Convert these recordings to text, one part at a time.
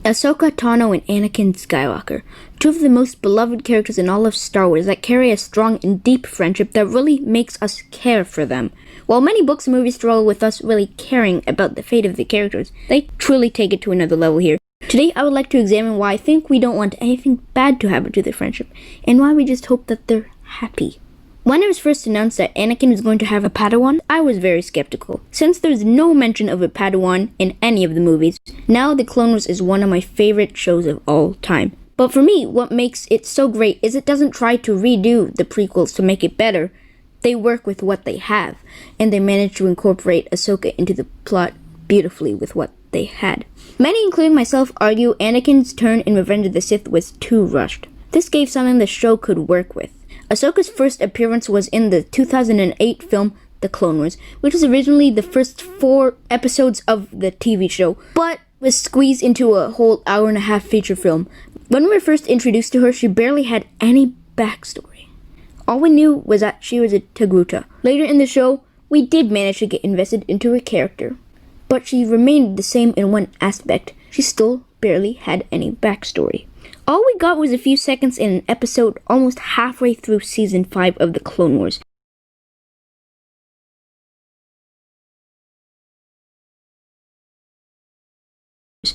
Ahsoka, Tano, and Anakin Skywalker. Two of the most beloved characters in all of Star Wars that carry a strong and deep friendship that really makes us care for them. While many books and movies struggle with us really caring about the fate of the characters, they truly take it to another level here. Today, I would like to examine why I think we don't want anything bad to happen to their friendship, and why we just hope that they're happy. When it was first announced that Anakin was going to have a Padawan, I was very skeptical, since there's no mention of a Padawan in any of the movies. Now, The Clone Wars is one of my favorite shows of all time. But for me, what makes it so great is it doesn't try to redo the prequels to make it better. They work with what they have, and they manage to incorporate Ahsoka into the plot beautifully with what they had. Many, including myself, argue Anakin's turn in Revenge of the Sith was too rushed. This gave something the show could work with. Ahsoka's first appearance was in the 2008 film The Clone Wars, which was originally the first 4 episodes of the TV show, but was squeezed into a whole hour-and-a-half feature film. When we were first introduced to her, she barely had any backstory. All we knew was that she was a Togruta. Later in the show, we did manage to get invested into her character, but she remained the same in one aspect. She still barely had any backstory. All we got was a few seconds in an episode almost halfway through Season 5 of The Clone Wars.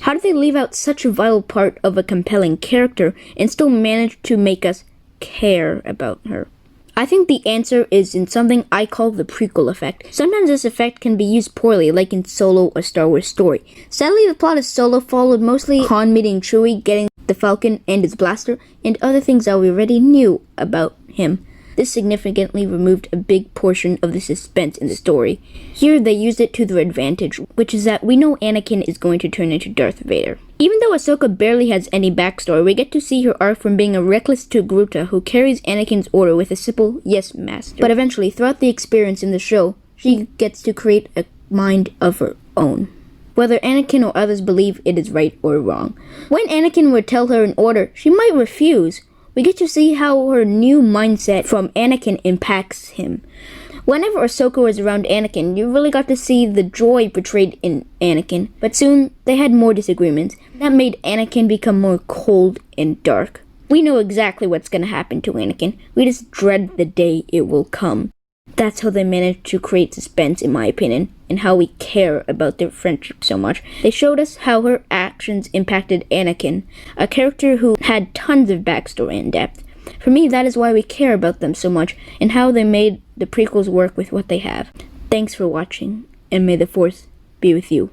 How did they leave out such a vital part of a compelling character and still manage to make us care about her? I think the answer is in something I call the Prequel Effect. Sometimes this effect can be used poorly, like in Solo, a Star Wars story. Sadly, the plot of Solo followed mostly Han meeting Chewie, getting the Falcon and his blaster, and other things that we already knew about him. This significantly removed a big portion of the suspense in the story. Here, they used it to their advantage, which is that we know Anakin is going to turn into Darth Vader. Even though Ahsoka barely has any backstory, we get to see her arc from being a reckless Togruta who carries Anakin's order with a simple "yes, master." But eventually, throughout the experience in the show, she gets to create a mind of her own, whether Anakin or others believe it is right or wrong. When Anakin would tell her an order, she might refuse. We get to see how her new mindset from Anakin impacts him. Whenever Ahsoka was around Anakin, you really got to see the joy portrayed in Anakin, but soon they had more disagreements. That made Anakin become more cold and dark. We know exactly what's going to happen to Anakin. We just dread the day it will come. That's how they managed to create suspense, in my opinion, and how we care about their friendship so much. They showed us how her actions impacted Anakin, a character who had tons of backstory and depth. For me, that is why we care about them so much, and how they made the prequels work with what they have. Thanks for watching, and may the Force be with you.